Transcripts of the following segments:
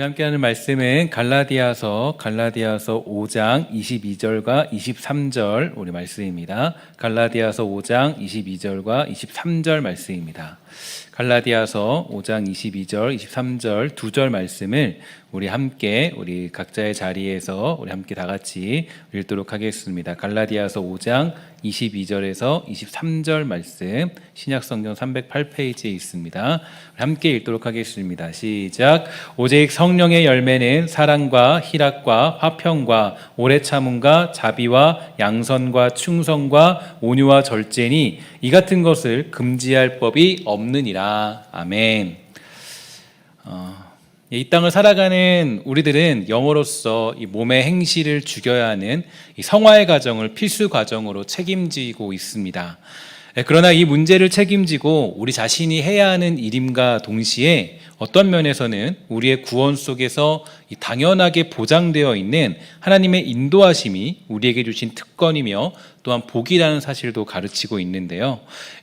우리 함께하는 말씀은 갈라디아서 5장 22절과 23절 우리 말씀입니다. 갈라디아서 5장 22절과 23절 말씀입니다. 갈라디아서 5장 22절, 23절 두 절 말씀을 우리 각자의 자리에서 우리 함께 다 같이 읽도록 하겠습니다. 갈라디아서 5장 22절에서 23절 말씀 신약성경 308페이지에 있습니다. 함께 읽도록 하겠습니다. 시작. 오직 성령의 열매는 사랑과 희락과 화평과 오래 참음과 자비와 양선과 충성과 온유와 절제니 이 같은 것을 금지할 법이 없느니라. 아멘. 이 땅을 살아가는 우리들은 영으로서 이 몸의 행실을 죽여야 하는 이 성화의 과정을 필수 과정으로 책임지고 있습니다. 그러나 이 문제를 책임지고 우리 자신이 해야 하는 일임과 동시에 어떤 면에서는 우리의 구원 속에서 당연하게 보장되어 있는 하나님의 인도하심이 우리에게 주신 특권이며 또한 복이라는 사실도 가르치고 있는데요.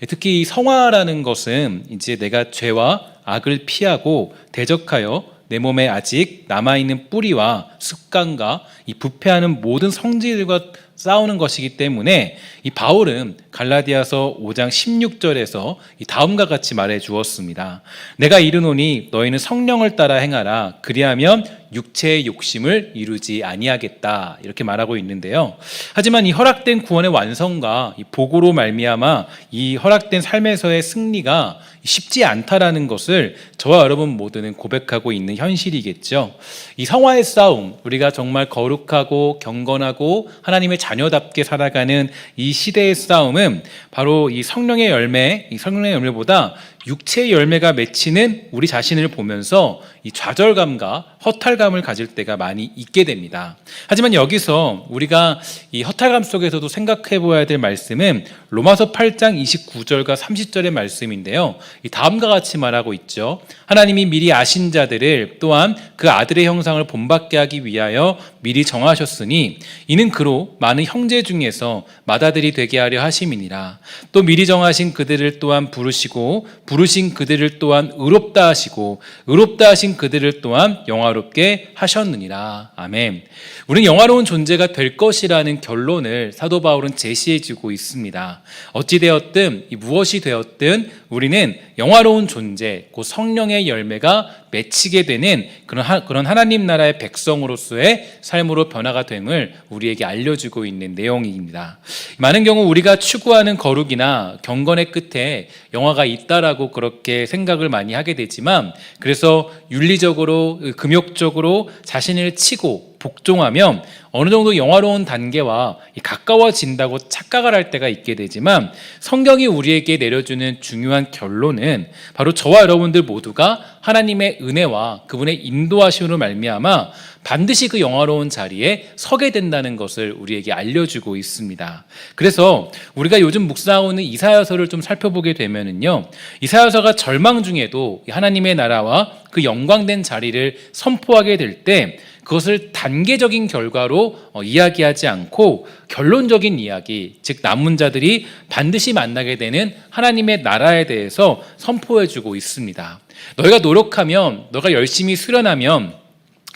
특히 이 성화라는 것은 이제 내가 죄와 악을 피하고 대적하여 내 몸에 아직 남아있는 뿌리와 습관과 이 부패하는 모든 성질들과 싸우는 것이기 때문에 이 바울은 갈라디아서 5장 16절에서 이 다음과 같이 말해 주었습니다. 내가 이르노니 너희는 성령을 따라 행하라. 그리하면 육체의 욕심을 이루지 아니하겠다. 이렇게 말하고 있는데요. 하지만 이 허락된 구원의 완성과 이 복으로 말미암아 이 허락된 삶에서의 승리가 쉽지 않다라는 것을 저와 여러분 모두는 고백하고 있는 현실이겠죠. 이 성화의 싸움, 우리가 정말 거룩하고 경건하고 하나님의 자녀답게 살아가는 이 시대의 싸움은 바로 이 성령의 열매보다 육체의 열매가 맺히는 우리 자신을 보면서 이 좌절감과 허탈감을 가질 때가 많이 있게 됩니다. 하지만 여기서 우리가 이 허탈감 속에서도 생각해 보아야 될 말씀은 로마서 8장 29절과 30절의 말씀인데요. 이 다음과 같이 말하고 있죠. 하나님이 미리 아신 자들을 또한 그 아들의 형상을 본받게 하기 위하여 미리 정하셨으니 이는 그로 많은 형제 중에서 맏아들이 되게 하려 하심이니라. 또 미리 정하신 그들을 또한 부르시고 부르신 그들을 또한 의롭다 하시고 의롭다 하신 그들을 또한 영화롭게 하셨느니라. 아멘. 우리는 영화로운 존재가 될 것이라는 결론을 사도 바울은 제시해 주고 있습니다. 어찌되었든 무엇이 되었든 우리는 영화로운 존재, 곧 성령의 열매가 맺히게 되는 그런 하나님 나라의 백성으로서의 삶으로 변화가 됨을 우리에게 알려주고 있는 내용입니다. 많은 경우 우리가 추구하는 거룩이나 경건의 끝에 영화가 있다라고 그렇게 생각을 많이 하게 되지만, 그래서 윤리적으로 금욕적으로 자신을 치고 복종하면 어느 정도 영화로운 단계와 가까워진다고 착각을 할 때가 있게 되지만, 성경이 우리에게 내려주는 중요한 결론은 바로 저와 여러분들 모두가 하나님의 은혜와 그분의 인도하심으로 말미암아 반드시 그 영화로운 자리에 서게 된다는 것을 우리에게 알려주고 있습니다. 그래서 우리가 요즘 묵상하고 있는 이사야서를 좀 살펴보게 되면은요, 이사야서가 절망 중에도 하나님의 나라와 그 영광된 자리를 선포하게 될 때 그것을 단계적인 결과로 이야기하지 않고 결론적인 이야기, 즉 남은 자들이 반드시 만나게 되는 하나님의 나라에 대해서 선포해주고 있습니다. 너희가 노력하면, 너가 열심히 수련하면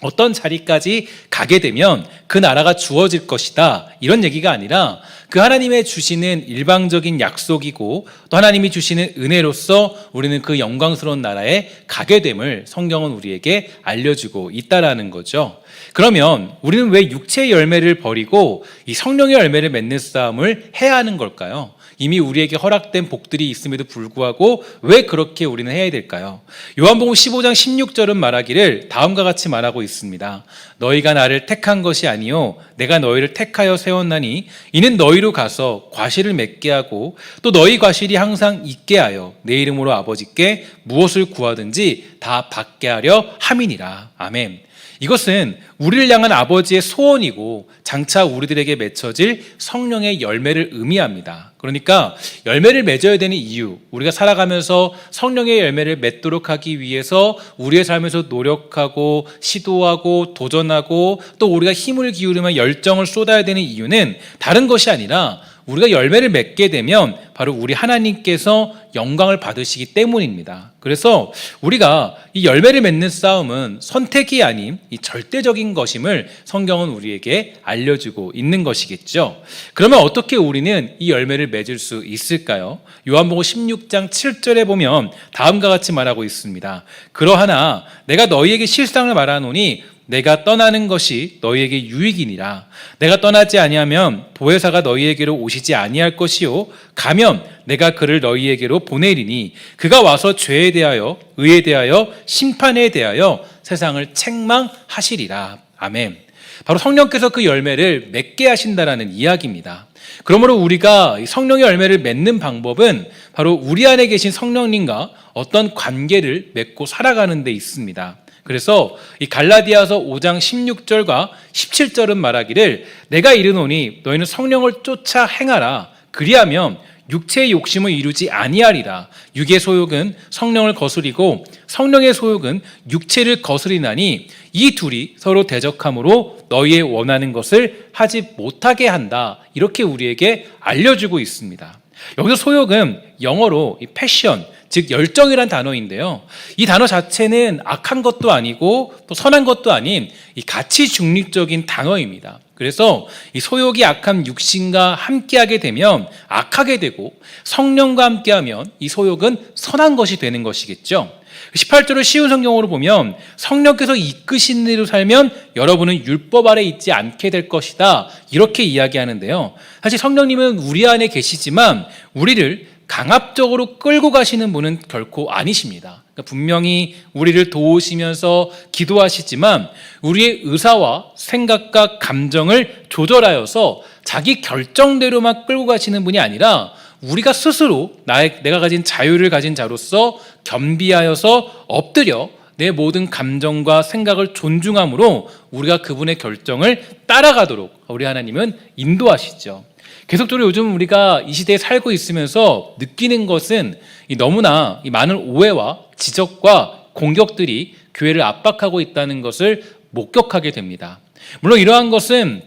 어떤 자리까지 가게 되면 그 나라가 주어질 것이다, 이런 얘기가 아니라 그 하나님의 주시는 일방적인 약속이고 또 하나님이 주시는 은혜로서 우리는 그 영광스러운 나라에 가게 됨을 성경은 우리에게 알려주고 있다라는 거죠. 그러면 우리는 왜 육체의 열매를 버리고 이 성령의 열매를 맺는 싸움을 해야 하는 걸까요? 이미 우리에게 허락된 복들이 있음에도 불구하고 왜 그렇게 우리는 해야 될까요? 요한복음 15장 16절은 말하기를 다음과 같이 말하고 있습니다. 너희가 나를 택한 것이 아니요 내가 너희를 택하여 세웠나니 이는 너희로 가서 과실을 맺게 하고 또 너희 과실이 항상 있게 하여 내 이름으로 아버지께 무엇을 구하든지 다 받게 하려 함이니라. 아멘. 이것은 우리를 향한 아버지의 소원이고 장차 우리들에게 맺혀질 성령의 열매를 의미합니다. 그러니까 열매를 맺어야 되는 이유, 우리가 살아가면서 성령의 열매를 맺도록 하기 위해서 우리의 삶에서 노력하고 시도하고 도전하고 또 우리가 힘을 기울이며 열정을 쏟아야 되는 이유는 다른 것이 아니라 우리가 열매를 맺게 되면 바로 우리 하나님께서 영광을 받으시기 때문입니다. 그래서 우리가 이 열매를 맺는 싸움은 선택이 아닌 이 절대적인 것임을 성경은 우리에게 알려주고 있는 것이겠죠. 그러면 어떻게 우리는 이 열매를 맺을 수 있을까요? 요한복음 16장 7절에 보면 다음과 같이 말하고 있습니다. 그러하나 내가 너희에게 실상을 말하노니 내가 떠나는 것이 너희에게 유익이니라. 내가 떠나지 아니하면 보혜사가 너희에게로 오시지 아니할 것이요 가면 내가 그를 너희에게로 보내리니 그가 와서 죄에 대하여 의에 대하여 심판에 대하여 세상을 책망하시리라. 아멘. 바로 성령께서 그 열매를 맺게 하신다라는 이야기입니다. 그러므로 우리가 성령의 열매를 맺는 방법은 바로 우리 안에 계신 성령님과 어떤 관계를 맺고 살아가는 데 있습니다. 그래서 이 갈라디아서 5장 16절과 17절은 말하기를 내가 이르노니 너희는 성령을 쫓아 행하라. 그리하면 육체의 욕심을 이루지 아니하리라. 육의 소욕은 성령을 거스리고 성령의 소욕은 육체를 거스리나니 이 둘이 서로 대적함으로 너희의 원하는 것을 하지 못하게 한다. 이렇게 우리에게 알려주고 있습니다. 여기서 소욕은 영어로 이 패션, 즉 열정이란 단어인데요. 이 단어 자체는 악한 것도 아니고 또 선한 것도 아닌 이 가치 중립적인 단어입니다. 그래서 이 소욕이 악한 육신과 함께하게 되면 악하게 되고 성령과 함께하면 이 소욕은 선한 것이 되는 것이겠죠. 18절을 쉬운 성경으로 보면 성령께서 이끄신 대로 살면 여러분은 율법 아래 있지 않게 될 것이다. 이렇게 이야기하는데요. 사실 성령님은 우리 안에 계시지만 우리를 강압적으로 끌고 가시는 분은 결코 아니십니다. 그러니까 분명히 우리를 도우시면서 기도하시지만 우리의 의사와 생각과 감정을 조절하여서 자기 결정대로만 끌고 가시는 분이 아니라 우리가 스스로 내가 가진 자유를 가진 자로서 겸비하여서 엎드려 내 모든 감정과 생각을 존중함으로 우리가 그분의 결정을 따라가도록 우리 하나님은 인도하시죠. 계속적으로 요즘 우리가 이 시대에 살고 있으면서 느끼는 것은 너무나 많은 오해와 지적과 공격들이 교회를 압박하고 있다는 것을 목격하게 됩니다. 물론 이러한 것은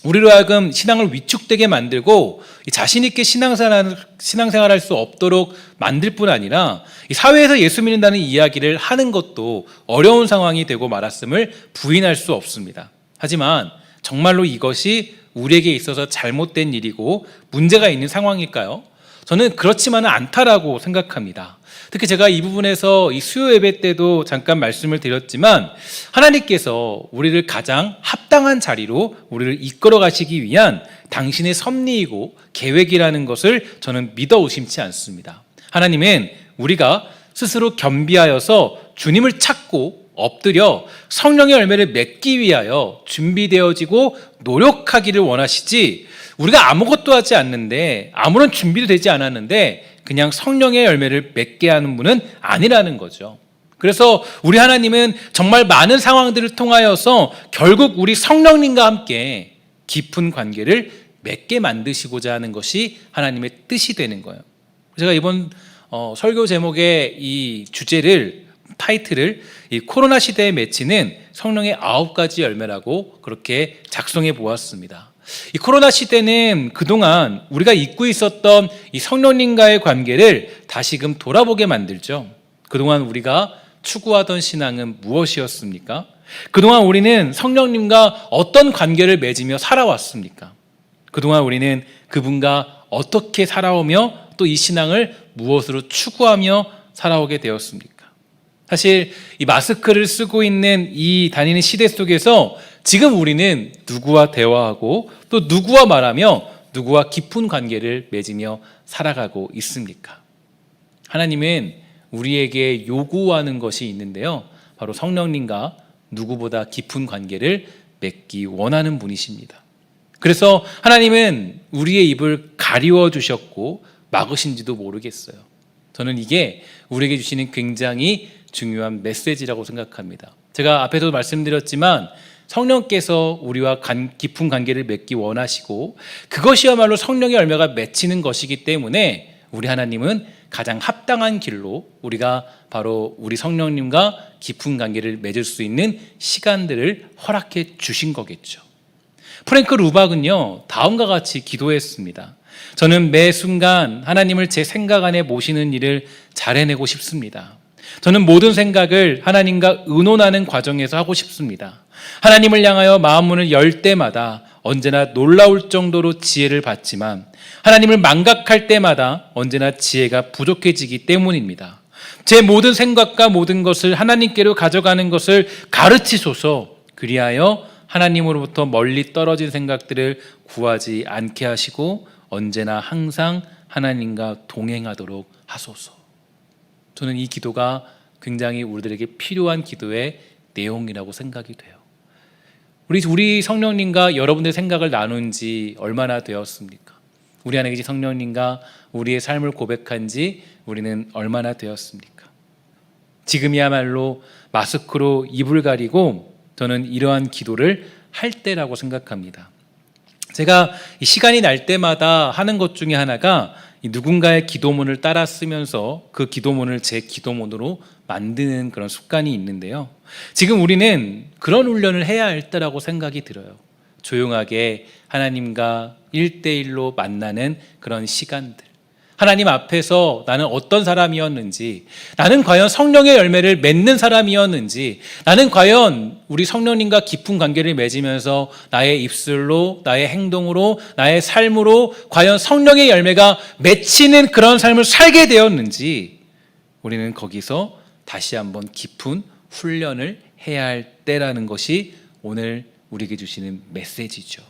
우리로 하여금 신앙을 위축되게 만들고 자신 있게 신앙생활할 수 없도록 만들 뿐 아니라 사회에서 예수 믿는다는 이야기를 하는 것도 어려운 상황이 되고 말았음을 부인할 수 없습니다. 하지만 정말로 이것이 우리에게 있어서 잘못된 일이고 문제가 있는 상황일까요? 저는 그렇지만은 않다라고 생각합니다. 특히 제가 이 부분에서 이 수요 예배 때도 잠깐 말씀을 드렸지만 하나님께서 우리를 가장 합당한 자리로 우리를 이끌어 가시기 위한 당신의 섭리이고 계획이라는 것을 저는 믿어 의심치 않습니다. 하나님은 우리가 스스로 겸비하여서 주님을 찾고 엎드려 성령의 열매를 맺기 위하여 준비되어지고 노력하기를 원하시지 우리가 아무것도 하지 않는데 아무런 준비도 되지 않았는데 그냥 성령의 열매를 맺게 하는 분은 아니라는 거죠. 그래서 우리 하나님은 정말 많은 상황들을 통하여서 결국 우리 성령님과 함께 깊은 관계를 맺게 만드시고자 하는 것이 하나님의 뜻이 되는 거예요. 제가 이번 설교 제목의 이 타이틀을 이 코로나 시대에 맺히는 성령의 9가지 열매라고 그렇게 작성해 보았습니다. 이 코로나 시대는 그동안 우리가 잊고 있었던 이 성령님과의 관계를 다시금 돌아보게 만들죠. 그동안 우리가 추구하던 신앙은 무엇이었습니까? 그동안 우리는 성령님과 어떤 관계를 맺으며 살아왔습니까? 그동안 우리는 그분과 어떻게 살아오며 또 이 신앙을 무엇으로 추구하며 살아오게 되었습니까? 사실 이 마스크를 쓰고 있는 이 다니는 시대 속에서 지금 우리는 누구와 대화하고 또 누구와 말하며 누구와 깊은 관계를 맺으며 살아가고 있습니까? 하나님은 우리에게 요구하는 것이 있는데요. 바로 성령님과 누구보다 깊은 관계를 맺기 원하는 분이십니다. 그래서 하나님은 우리의 입을 가리워 주셨고 막으신지도 모르겠어요. 저는 이게 우리에게 주시는 굉장히 중요한 메시지라고 생각합니다. 제가 앞에도 말씀드렸지만 성령께서 우리와 깊은 관계를 맺기 원하시고 그것이야말로 성령의 열매가 맺히는 것이기 때문에 우리 하나님은 가장 합당한 길로 우리가 바로 우리 성령님과 깊은 관계를 맺을 수 있는 시간들을 허락해 주신 거겠죠. 프랭크 루박은요 다음과 같이 기도했습니다. 저는 매 순간 하나님을 제 생각 안에 모시는 일을 잘 해내고 싶습니다. 저는 모든 생각을 하나님과 의논하는 과정에서 하고 싶습니다. 하나님을 향하여 마음문을 열 때마다 언제나 놀라울 정도로 지혜를 받지만 하나님을 망각할 때마다 언제나 지혜가 부족해지기 때문입니다. 제 모든 생각과 모든 것을 하나님께로 가져가는 것을 가르치소서. 그리하여 하나님으로부터 멀리 떨어진 생각들을 구하지 않게 하시고 언제나 항상 하나님과 동행하도록 하소서. 저는 이 기도가 굉장히 우리들에게 필요한 기도의 내용이라고 생각이 돼요. 우리 성령님과 여러분들의 생각을 나눈 지 얼마나 되었습니까? 우리 안에 계신 성령님과 우리의 삶을 고백한 지 우리는 얼마나 되었습니까? 지금이야말로 마스크로 입을 가리고 저는 이러한 기도를 할 때라고 생각합니다. 제가 이 시간이 날 때마다 하는 것 중에 하나가 누군가의 기도문을 따라 쓰면서 그 기도문을 제 기도문으로 만드는 그런 습관이 있는데요. 지금 우리는 그런 훈련을 해야 할 때라고 생각이 들어요. 조용하게 하나님과 1대1로 만나는 그런 시간들. 하나님 앞에서 나는 어떤 사람이었는지, 나는 과연 성령의 열매를 맺는 사람이었는지, 나는 과연 우리 성령님과 깊은 관계를 맺으면서 나의 입술로, 나의 행동으로, 나의 삶으로 과연 성령의 열매가 맺히는 그런 삶을 살게 되었는지, 우리는 거기서 다시 한번 깊은 훈련을 해야 할 때라는 것이 오늘 우리에게 주시는 메시지죠.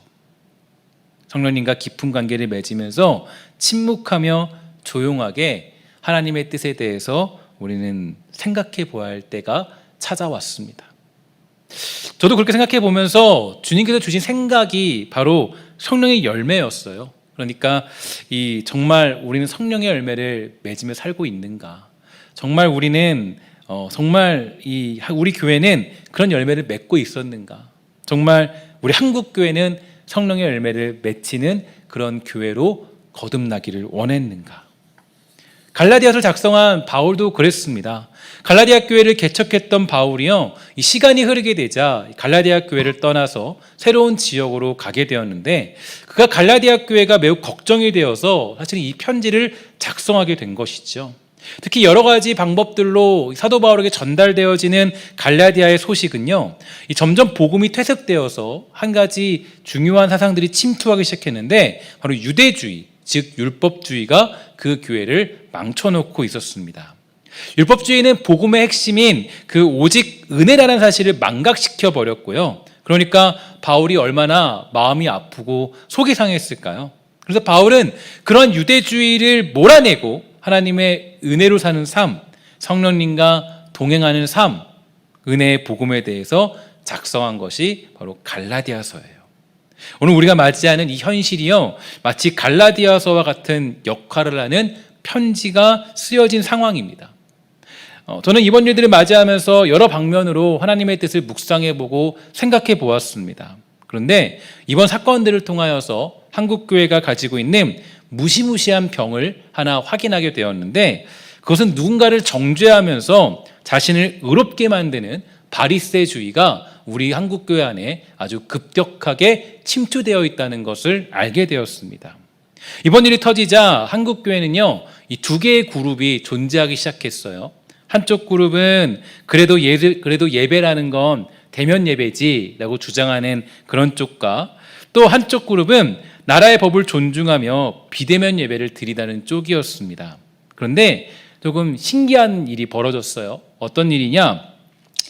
성령님과 깊은 관계를 맺으면서 침묵하며 조용하게 하나님의 뜻에 대해서 우리는 생각해 보아야 할 때가 찾아왔습니다. 저도 그렇게 생각해 보면서 주님께서 주신 생각이 바로 성령의 열매였어요. 그러니까 정말 우리는 성령의 열매를 맺으며 살고 있는가? 정말 우리는 정말 우리 교회는 그런 열매를 맺고 있었는가? 정말 우리 한국 교회는 성령의 열매를 맺히는 그런 교회로 거듭나기를 원했는가? 갈라디아서를 작성한 바울도 그랬습니다. 갈라디아 교회를 개척했던 바울이요, 이 시간이 흐르게 되자 갈라디아 교회를 떠나서 새로운 지역으로 가게 되었는데 그가 갈라디아 교회가 매우 걱정이 되어서 사실 이 편지를 작성하게 된 것이죠. 특히 여러 가지 방법들로 사도 바울에게 전달되어지는 갈라디아의 소식은요, 점점 복음이 퇴색되어서 한 가지 중요한 사상들이 침투하기 시작했는데 바로 유대주의, 즉 율법주의가 그 교회를 망쳐놓고 있었습니다. 율법주의는 복음의 핵심인 그 오직 은혜라는 사실을 망각시켜 버렸고요. 그러니까 바울이 얼마나 마음이 아프고 속이 상했을까요? 그래서 바울은 그런 유대주의를 몰아내고 하나님의 은혜로 사는 삶, 성령님과 동행하는 삶, 은혜의 복음에 대해서 작성한 것이 바로 갈라디아서예요. 오늘 우리가 맞이하는 이 현실이요, 마치 갈라디아서와 같은 역할을 하는 편지가 쓰여진 상황입니다. 저는 이번 일들을 맞이하면서 여러 방면으로 하나님의 뜻을 묵상해보고 생각해보았습니다. 그런데 이번 사건들을 통하여서 한국교회가 가지고 있는 무시무시한 병을 하나 확인하게 되었는데 그것은 누군가를 정죄하면서 자신을 의롭게 만드는 바리새주의가 우리 한국교회 안에 아주 급격하게 침투되어 있다는 것을 알게 되었습니다. 이번 일이 터지자 한국교회는요, 이 두 개의 그룹이 존재하기 시작했어요. 한쪽 그룹은 그래도 예배라는 건 대면 예배지라고 주장하는 그런 쪽과 또 한쪽 그룹은 나라의 법을 존중하며 비대면 예배를 드리다는 쪽이었습니다. 그런데 조금 신기한 일이 벌어졌어요. 어떤 일이냐?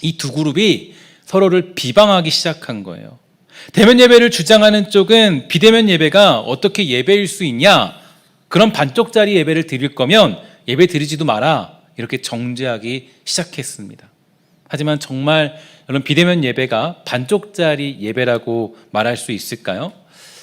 이 두 그룹이 서로를 비방하기 시작한 거예요. 대면 예배를 주장하는 쪽은 비대면 예배가 어떻게 예배일 수 있냐? 그런 반쪽짜리 예배를 드릴 거면 예배 드리지도 마라. 이렇게 정죄하기 시작했습니다. 하지만 정말 여러분, 비대면 예배가 반쪽짜리 예배라고 말할 수 있을까요?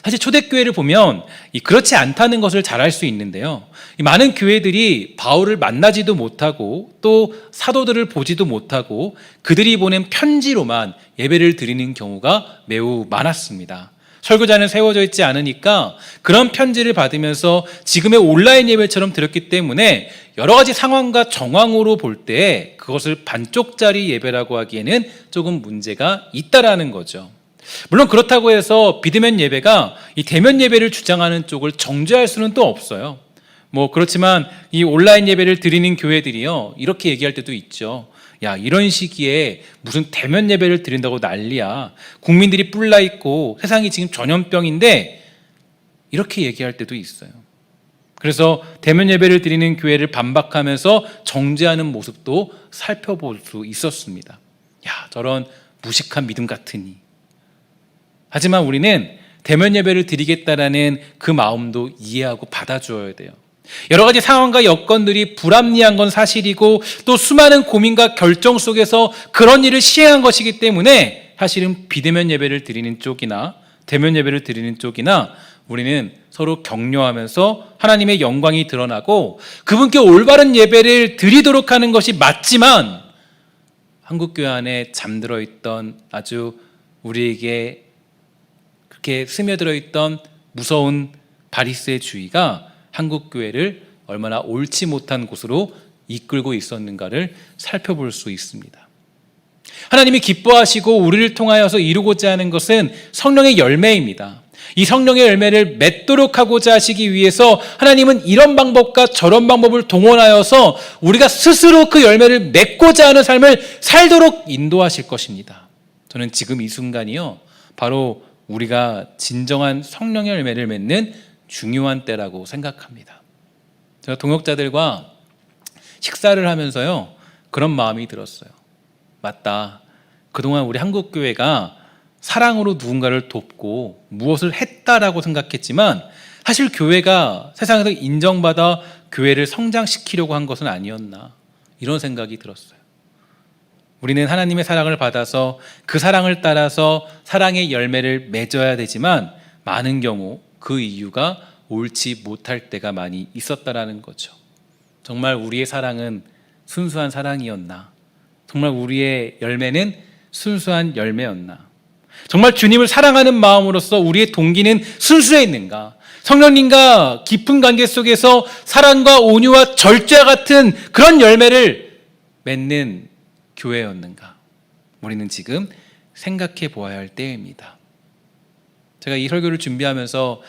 사실 초대교회를 보면 그렇지 않다는 것을 잘 알 수 있는데요. 많은 교회들이 바울을 만나지도 못하고 또 사도들을 보지도 못하고 그들이 보낸 편지로만 예배를 드리는 경우가 매우 많았습니다. 설교자는 세워져 있지 않으니까 그런 편지를 받으면서 지금의 온라인 예배처럼 드렸기 때문에 여러 가지 상황과 정황으로 볼 때 그것을 반쪽짜리 예배라고 하기에는 조금 문제가 있다라는 거죠. 물론 그렇다고 해서 비대면 예배가 이 대면 예배를 주장하는 쪽을 정죄할 수는 또 없어요. 그렇지만 이 온라인 예배를 드리는 교회들이요, 이렇게 얘기할 때도 있죠. 야, 이런 시기에 무슨 대면 예배를 드린다고 난리야. 국민들이 뿔나 있고 세상이 지금 전염병인데, 이렇게 얘기할 때도 있어요. 그래서 대면 예배를 드리는 교회를 반박하면서 정죄하는 모습도 살펴볼 수 있었습니다. 야, 저런 무식한 믿음 같으니. 하지만 우리는 대면 예배를 드리겠다라는 그 마음도 이해하고 받아줘야 돼요. 여러 가지 상황과 여건들이 불합리한 건 사실이고, 또 수많은 고민과 결정 속에서 그런 일을 시행한 것이기 때문에 사실은 비대면 예배를 드리는 쪽이나 대면 예배를 드리는 쪽이나 우리는 서로 격려하면서 하나님의 영광이 드러나고 그분께 올바른 예배를 드리도록 하는 것이 맞지만, 한국교회 안에 잠들어 있던, 아주 우리에게 그렇게 스며들어 있던 무서운 바리새의 주의가 한국교회를 얼마나 옳지 못한 곳으로 이끌고 있었는가를 살펴볼 수 있습니다. 하나님이 기뻐하시고 우리를 통하여서 이루고자 하는 것은 성령의 열매입니다. 이 성령의 열매를 맺도록 하고자 하시기 위해서 하나님은 이런 방법과 저런 방법을 동원하여서 우리가 스스로 그 열매를 맺고자 하는 삶을 살도록 인도하실 것입니다. 저는 지금 이 순간이요, 바로 우리가 진정한 성령의 열매를 맺는 중요한 때라고 생각합니다. 제가 동역자들과 식사를 하면서요, 그런 마음이 들었어요. 맞다. 그동안 우리 한국교회가 사랑으로 누군가를 돕고 무엇을 했다라고 생각했지만, 사실 교회가 세상에서 인정받아 교회를 성장시키려고 한 것은 아니었나, 이런 생각이 들었어요. 우리는 하나님의 사랑을 받아서 그 사랑을 따라서 사랑의 열매를 맺어야 되지만, 많은 경우 그 이유가 옳지 못할 때가 많이 있었다라는 거죠. 정말 우리의 사랑은 순수한 사랑이었나? 정말 우리의 열매는 순수한 열매였나? 정말 주님을 사랑하는 마음으로서 우리의 동기는 순수했는가? 성령님과 깊은 관계 속에서 사랑과 온유와 절제와 같은 그런 열매를 맺는 교회였는가? 우리는 지금 생각해 보아야 할 때입니다. 제가 이 설교를 준비하면서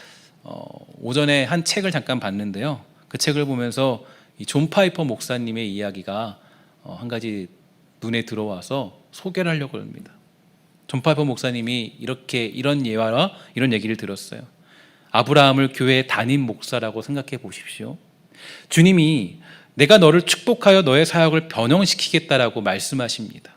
오전에 한 책을 잠깐 봤는데요, 그 책을 보면서 이 존 파이퍼 목사님의 이야기가 한 가지 눈에 들어와서 소개를 하려고 합니다. 존 파이퍼 목사님이 이런 예화와 이런 얘기를 들었어요. 아브라함을 교회의 담임 목사라고 생각해 보십시오. 주님이 내가 너를 축복하여 너의 사역을 변형시키겠다라고 말씀하십니다.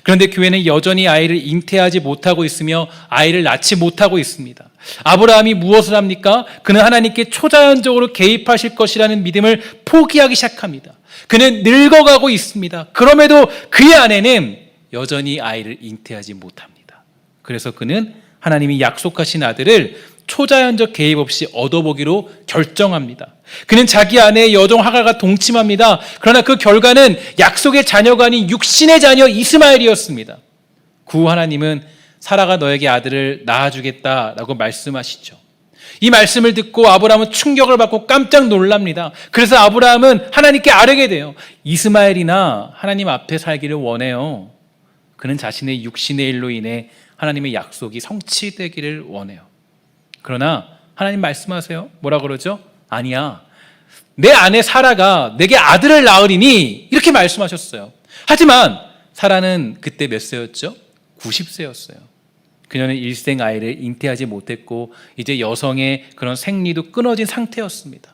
그런데 교회는 여전히 아이를 잉태하지 못하고 있으며 아이를 낳지 못하고 있습니다. 아브라함이 무엇을 합니까? 그는 하나님께 초자연적으로 개입하실 것이라는 믿음을 포기하기 시작합니다. 그는 늙어가고 있습니다. 그럼에도 그의 아내는 여전히 아이를 잉태하지 못합니다. 그래서 그는 하나님이 약속하신 아들을 초자연적 개입 없이 얻어보기로 결정합니다. 그는 자기 아내의 여종 하갈과 동침합니다. 그러나 그 결과는 약속의 자녀가 아닌 육신의 자녀 이스마엘이었습니다. 구 하나님은 사라가 너에게 아들을 낳아주겠다라고 말씀하시죠. 이 말씀을 듣고 아브라함은 충격을 받고 깜짝 놀랍니다. 그래서 아브라함은 하나님께 아뢰게 돼요. 이스마엘이나 하나님 앞에 살기를 원해요. 그는 자신의 육신의 일로 인해 하나님의 약속이 성취되기를 원해요. 그러나 하나님 말씀하세요. 뭐라 그러죠? 아니야, 내 아내 사라가 내게 아들을 낳으리니, 이렇게 말씀하셨어요. 하지만 사라는 그때 몇 세였죠? 90세였어요. 그녀는 일생 아이를 잉태하지 못했고 이제 여성의 그런 생리도 끊어진 상태였습니다.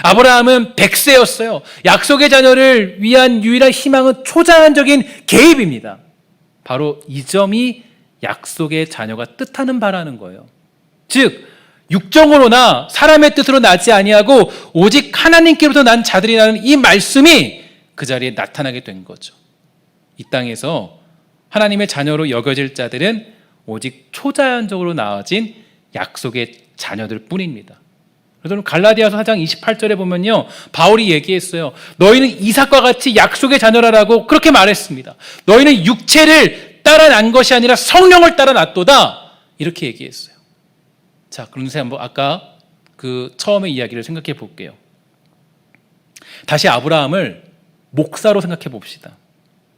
아브라함은 100세였어요. 약속의 자녀를 위한 유일한 희망은 초자연적인 개입입니다. 바로 이 점이 약속의 자녀가 뜻하는 바라는 거예요. 즉 육정으로나 사람의 뜻으로 나지 아니하고 오직 하나님께로부터 난 자들이라는 이 말씀이 그 자리에 나타나게 된 거죠. 이 땅에서 하나님의 자녀로 여겨질 자들은 오직 초자연적으로 나아진 약속의 자녀들 뿐입니다. 여러분, 갈라디아서 4장 28절에 보면요, 바울이 얘기했어요. 너희는 이삭과 같이 약속의 자녀라라고 그렇게 말했습니다. 너희는 육체를 따라 난 것이 아니라 성령을 따라 났도다, 이렇게 얘기했어요. 자, 그런데 한번 아까 그 처음의 이야기를 생각해 볼게요. 다시 아브라함을 목사로 생각해 봅시다.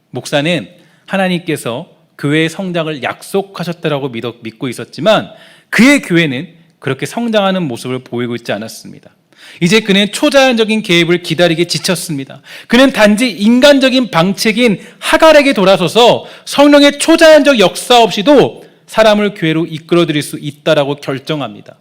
목사는 하나님께서 교회의 성장을 약속하셨다라고 믿고 있었지만 그의 교회는 그렇게 성장하는 모습을 보이고 있지 않았습니다. 이제 그는 초자연적인 개입을 기다리기 지쳤습니다. 그는 단지 인간적인 방책인 하갈에게 돌아서서 성령의 초자연적 역사 없이도 사람을 교회로 이끌어들일 수 있다라고 결정합니다.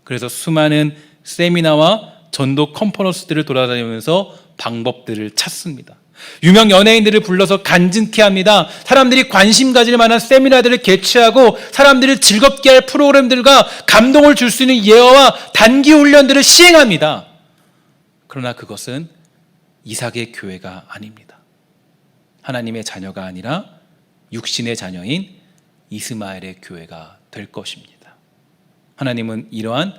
그래서 수많은 세미나와 전도 컨퍼런스들을 돌아다니면서 방법들을 찾습니다. 유명 연예인들을 불러서 간증케 합니다. 사람들이 관심 가질 만한 세미나들을 개최하고 사람들을 즐겁게 할 프로그램들과 감동을 줄 수 있는 예화와 단기 훈련들을 시행합니다. 그러나 그것은 이삭의 교회가 아닙니다. 하나님의 자녀가 아니라 육신의 자녀인 이스마엘의 교회가 될 것입니다. 하나님은 이러한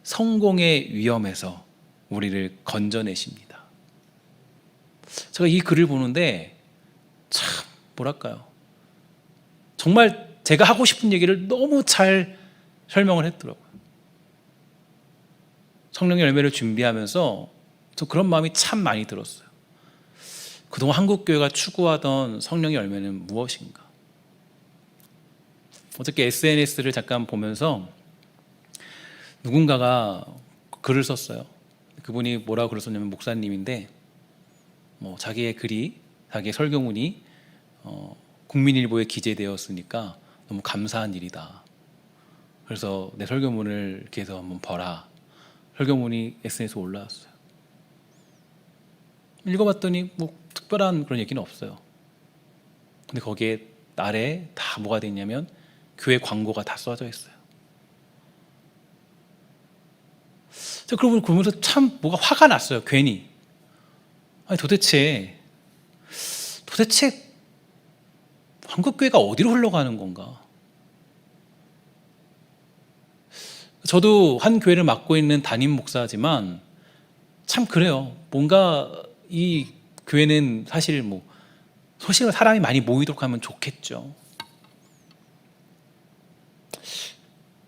성공의 위험에서 우리를 건져내십니다. 제가 이 글을 보는데 참 뭐랄까요, 정말 제가 하고 싶은 얘기를 너무 잘 설명을 했더라고요. 성령의 열매를 준비하면서 저 그런 마음이 참 많이 들었어요. 그동안 한국교회가 추구하던 성령의 열매는 무엇인가? 어저께 SNS를 잠깐 보면서 누군가가 글을 썼어요. 그분이 뭐라고 글을 썼냐면 목사님인데 자기의 글이, 자기의 설교문이 국민일보에 기재되었으니까 너무 감사한 일이다. 그래서 내 설교문을 이렇게 해서 한번 봐라. 설교문이 SNS에 올라왔어요. 읽어봤더니 뭐 특별한 그런 얘기는 없어요. 근데 거기에 아래에 다 뭐가 돼 있냐면 교회 광고가 다 써져 있어요. 제가 그걸 보면서 참 뭐가 화가 났어요. 괜히. 아니 도대체 한국교회가 어디로 흘러가는 건가? 저도 한 교회를 맡고 있는 담임 목사지만 참 그래요. 뭔가 이 교회는 사실 소식을 사람이 많이 모이도록 하면 좋겠죠.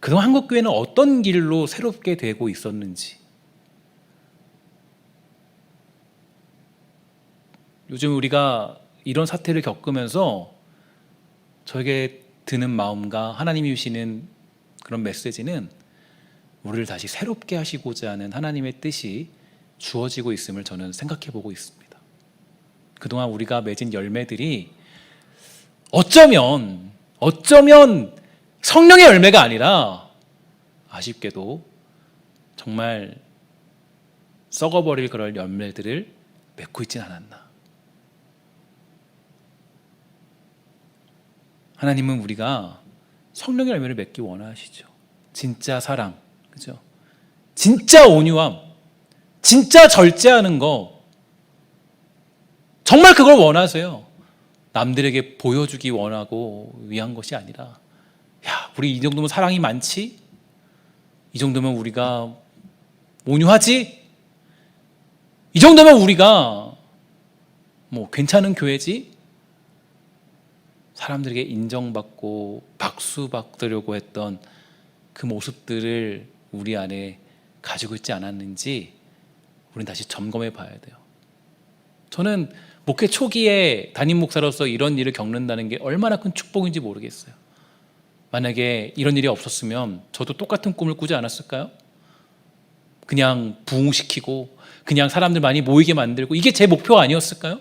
그동안 한국교회는 어떤 길로 새롭게 되고 있었는지, 요즘 우리가 이런 사태를 겪으면서 저에게 드는 마음과 하나님이 주시는 그런 메시지는 우리를 다시 새롭게 하시고자 하는 하나님의 뜻이 주어지고 있음을 저는 생각해 보고 있습니다. 그동안 우리가 맺은 열매들이 어쩌면 성령의 열매가 아니라 아쉽게도 정말 썩어버릴 그런 열매들을 맺고 있진 않았나. 하나님은 우리가 성령의 열매를 맺기 원하시죠. 진짜 사랑, 그죠? 진짜 온유함, 진짜 절제하는 거, 정말 그걸 원하세요. 남들에게 보여주기 원하고 위한 것이 아니라, 야, 우리 이 정도면 사랑이 많지? 이 정도면 우리가 온유하지? 이 정도면 우리가 괜찮은 교회지? 사람들에게 인정받고 박수 받으려고 했던 그 모습들을 우리 안에 가지고 있지 않았는지 우리는 다시 점검해 봐야 돼요. 저는 목회 초기에 담임 목사로서 이런 일을 겪는다는 게 얼마나 큰 축복인지 모르겠어요. 만약에 이런 일이 없었으면 저도 똑같은 꿈을 꾸지 않았을까요? 그냥 부흥시키고 그냥 사람들 많이 모이게 만들고 이게 제 목표가 아니었을까요?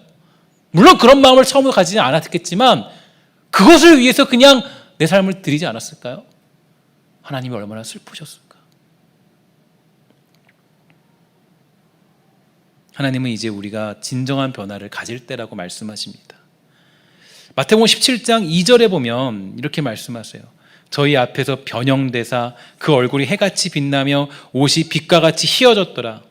물론 그런 마음을 처음으로 가지지 않았겠지만 그것을 위해서 그냥 내 삶을 드리지 않았을까요? 하나님이 얼마나 슬프셨을까? 하나님은 이제 우리가 진정한 변화를 가질 때라고 말씀하십니다. 마태복음 17장 2절에 보면 이렇게 말씀하세요. 저희 앞에서 변형되사 그 얼굴이 해같이 빛나며 옷이 빛과 같이 희어졌더라.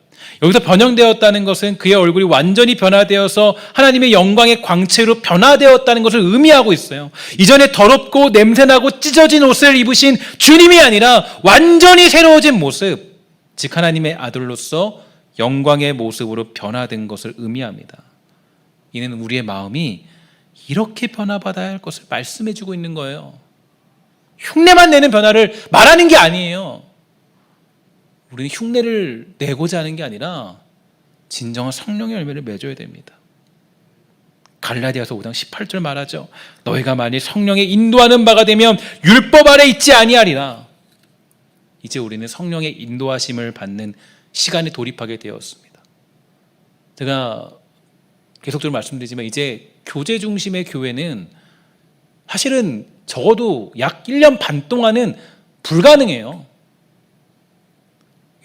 여기서 변형되었다는 것은 그의 얼굴이 완전히 변화되어서 하나님의 영광의 광채로 변화되었다는 것을 의미하고 있어요. 이전에 더럽고 냄새나고 찢어진 옷을 입으신 주님이 아니라 완전히 새로워진 모습, 즉 하나님의 아들로서 영광의 모습으로 변화된 것을 의미합니다. 이는 우리의 마음이 이렇게 변화받아야 할 것을 말씀해주고 있는 거예요. 흉내만 내는 변화를 말하는 게 아니에요. 우리는 흉내를 내고자 하는 게 아니라 진정한 성령의 열매를 맺어야 됩니다. 갈라디아서 5장 18절 말하죠. 너희가 만일 성령의 인도하는 바가 되면 율법 아래 있지 아니하리라. 이제 우리는 성령의 인도하심을 받는 시간에 돌입하게 되었습니다. 제가 계속적으로 말씀드리지만 이제 교제 중심의 교회는 사실은 적어도 약 1년 반 동안은 불가능해요.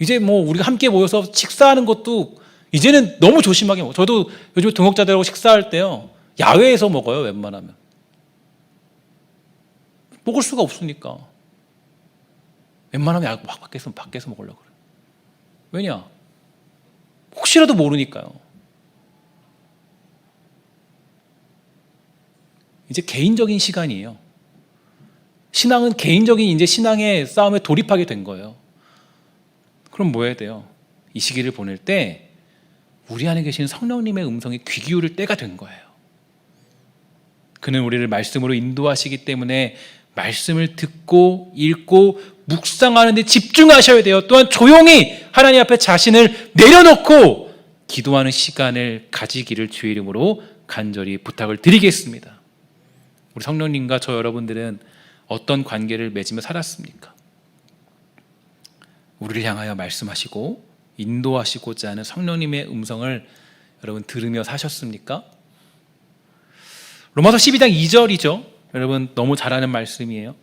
이제 뭐 우리가 함께 모여서 식사하는 것도 이제는 너무 조심하게 먹어요. 저도 요즘 등록자들하고 식사할 때요, 야외에서 먹어요. 웬만하면 먹을 수가 없으니까 웬만하면 밖에서 먹으려고 그래요. 왜냐? 혹시라도 모르니까요. 이제 개인적인 시간이에요. 신앙은 개인적인 이제 신앙의 싸움에 돌입하게 된 거예요. 그럼 뭐 해야 돼요? 이 시기를 보낼 때 우리 안에 계신 성령님의 음성에 귀 기울일 때가 된 거예요. 그는 우리를 말씀으로 인도하시기 때문에 말씀을 듣고 읽고 묵상하는 데 집중하셔야 돼요. 또한 조용히 하나님 앞에 자신을 내려놓고 기도하는 시간을 가지기를 주의 이름으로 간절히 부탁을 드리겠습니다. 우리 성령님과 저 여러분들은 어떤 관계를 맺으며 살았습니까? 우리를 향하여 말씀하시고 인도하시고자 하는 성령님의 음성을 여러분 들으며 사셨습니까? 로마서 12장 2절이죠. 여러분 너무 잘 아는 말씀이에요.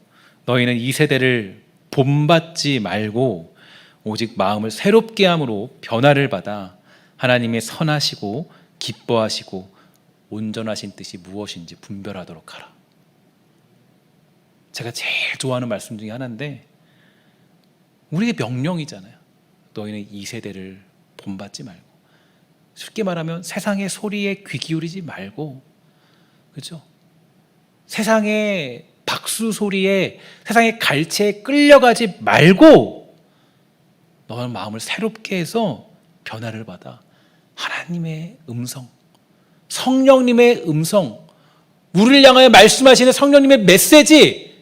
너희는 이 세대를 본받지 말고 오직 마음을 새롭게 함으로 변화를 받아 하나님의 선하시고 기뻐하시고 온전하신 뜻이 무엇인지 분별하도록 하라. 제가 제일 좋아하는 말씀 중에 하나인데 우리의 명령이잖아요. 너희는 이 세대를 본받지 말고, 쉽게 말하면 세상의 소리에 귀 기울이지 말고, 그렇죠? 세상의 박수 소리에, 세상의 갈채에 끌려가지 말고 너는 마음을 새롭게 해서 변화를 받아 하나님의 음성, 성령님의 음성, 우리를 향하여 말씀하시는 성령님의 메시지,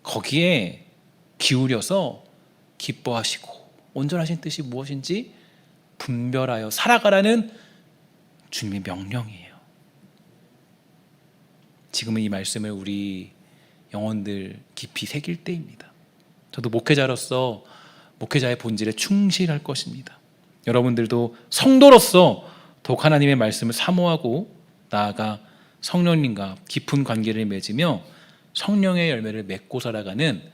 거기에 기울여서 기뻐하시고 온전하신 뜻이 무엇인지 분별하여 살아가라는 주님의 명령이에요. 지금은 이 말씀을 우리 영혼들 깊이 새길 때입니다. 저도 목회자로서 목회자의 본질에 충실할 것입니다. 여러분들도 성도로서 더욱 하나님의 말씀을 사모하고 나아가 성령님과 깊은 관계를 맺으며 성령의 열매를 맺고 살아가는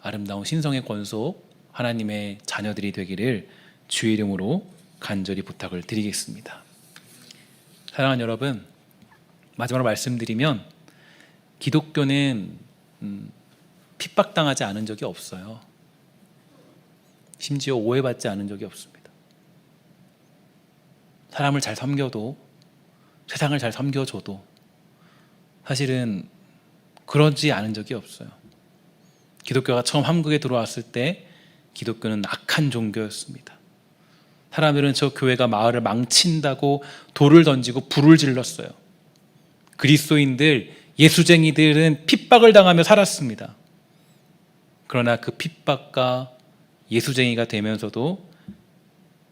아름다운 신성의 권속 하나님의 자녀들이 되기를 주의 이름으로 간절히 부탁을 드리겠습니다. 사랑하는 여러분, 마지막으로 말씀드리면 기독교는 핍박당하지 않은 적이 없어요. 심지어 오해받지 않은 적이 없습니다. 사람을 잘 섬겨도, 세상을 잘 섬겨줘도 사실은 그러지 않은 적이 없어요. 기독교가 처음 한국에 들어왔을 때 기독교는 악한 종교였습니다. 사람들은 저 교회가 마을을 망친다고 돌을 던지고 불을 질렀어요. 그리스도인들, 예수쟁이들은 핍박을 당하며 살았습니다. 그러나 그 핍박과 예수쟁이가 되면서도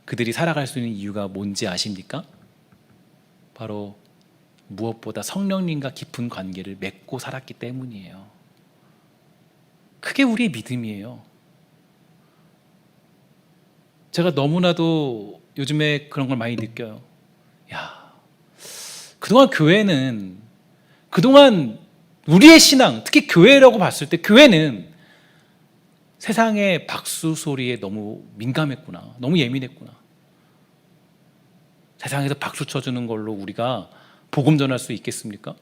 그들이 살아갈 수 있는 이유가 뭔지 아십니까? 바로 무엇보다 성령님과 깊은 관계를 맺고 살았기 때문이에요. 그게 우리의 믿음이에요. 제가 너무나도 요즘에 그런 걸 많이 느껴요. 야, 그동안 교회는, 그동안 우리의 신앙, 특히 교회라고 봤을 때 교회는 세상의 박수 소리에 너무 민감했구나, 너무 예민했구나. 세상에서 박수 쳐주는 걸로 우리가 복음 전할 수 있겠습니까?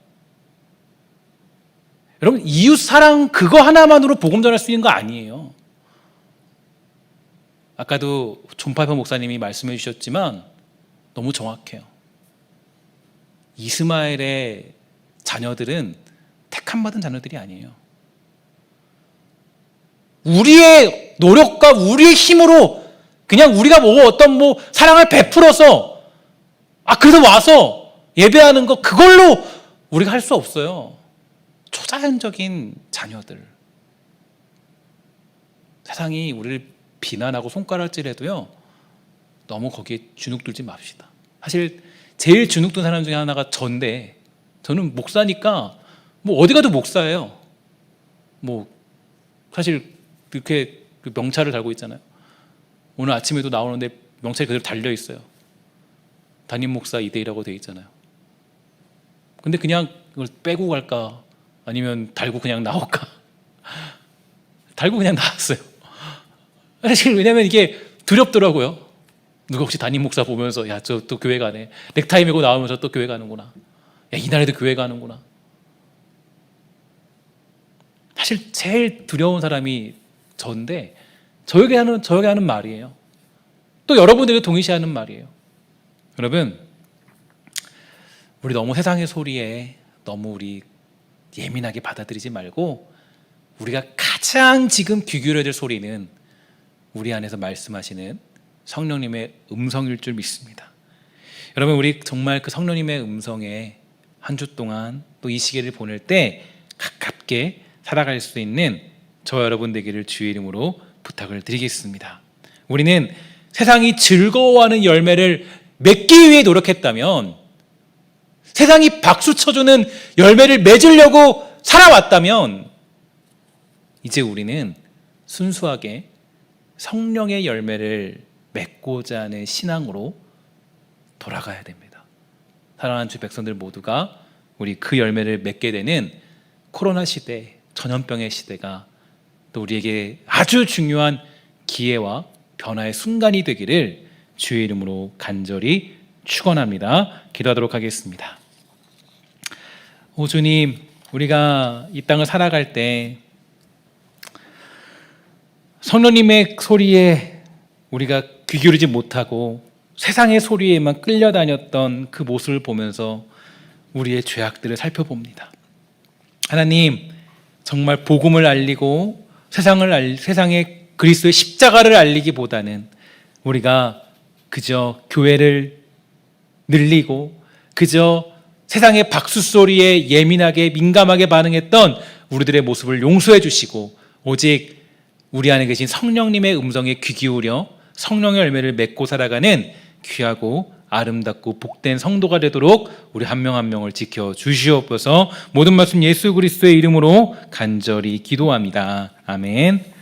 여러분, 이웃 사랑 그거 하나만으로 복음 전할 수 있는 거 아니에요. 아까도 존 파이퍼 목사님이 말씀해 주셨지만 너무 정확해요. 이스마엘의 자녀들은 택함받은 자녀들이 아니에요. 우리의 노력과 우리의 힘으로 그냥 우리가 어떤 사랑을 베풀어서 그래서 와서 예배하는 거, 그걸로 우리가 할 수 없어요. 초자연적인 자녀들. 세상이 우리를 비난하고 손가락질해도요, 너무 거기에 주눅들지 맙시다. 사실 제일 주눅든 사람 중에 하나가 전데, 저는 목사니까 뭐 어디 가도 목사예요. 뭐 사실 이렇게 그 명찰을 달고 있잖아요. 오늘 아침에도 나오는데 명찰이 그대로 달려 있어요. 담임 목사 이대희라고 되어 있잖아요. 근데 그냥 이걸 빼고 갈까 아니면 달고 그냥 나올까? 달고 그냥 나왔어요. 사실 왜냐면 이게 두렵더라고요. 누가 혹시 담임 목사 보면서 야, 저 또 교회 가네. 넥타이 메고 나오면서 또 교회 가는구나. 야, 이날에도 교회 가는구나. 사실 제일 두려운 사람이 저인데 저에게 하는 말이에요. 또 여러분들에게 동의시하는 말이에요. 여러분, 우리 너무 세상의 소리에 너무 우리 예민하게 받아들이지 말고 우리가 가장 지금 귀 기울여야 될 소리는 우리 안에서 말씀하시는 성령님의 음성일 줄 믿습니다. 여러분, 우리 정말 그 성령님의 음성에 한 주 동안 또 이 시기를 보낼 때 가깝게 살아갈 수 있는 저와 여러분 되기를 주의 이름으로 부탁을 드리겠습니다. 우리는 세상이 즐거워하는 열매를 맺기 위해 노력했다면, 세상이 박수 쳐주는 열매를 맺으려고 살아왔다면, 이제 우리는 순수하게 성령의 열매를 맺고자 하는 신앙으로 돌아가야 됩니다. 사랑하는 주 백성들 모두가 우리 그 열매를 맺게 되는 코로나 시대, 전염병의 시대가 또 우리에게 아주 중요한 기회와 변화의 순간이 되기를 주의 이름으로 간절히 축원합니다. 기도하도록 하겠습니다. 오 주님, 우리가 이 땅을 살아갈 때 성령님의 소리에 우리가 귀 기울이지 못하고 세상의 소리에만 끌려다녔던 그 모습을 보면서 우리의 죄악들을 살펴봅니다. 하나님, 정말 복음을 알리고 세상에 그리스도의 십자가를 알리기보다는 우리가 그저 교회를 늘리고 그저 세상의 박수 소리에 예민하게 민감하게 반응했던 우리들의 모습을 용서해 주시고 오직 우리 안에 계신 성령님의 음성에 귀 기울여 성령의 열매를 맺고 살아가는 귀하고 아름답고 복된 성도가 되도록 우리 한 명 한 명을 지켜 주시옵소서. 모든 말씀 예수 그리스도의 이름으로 간절히 기도합니다. 아멘.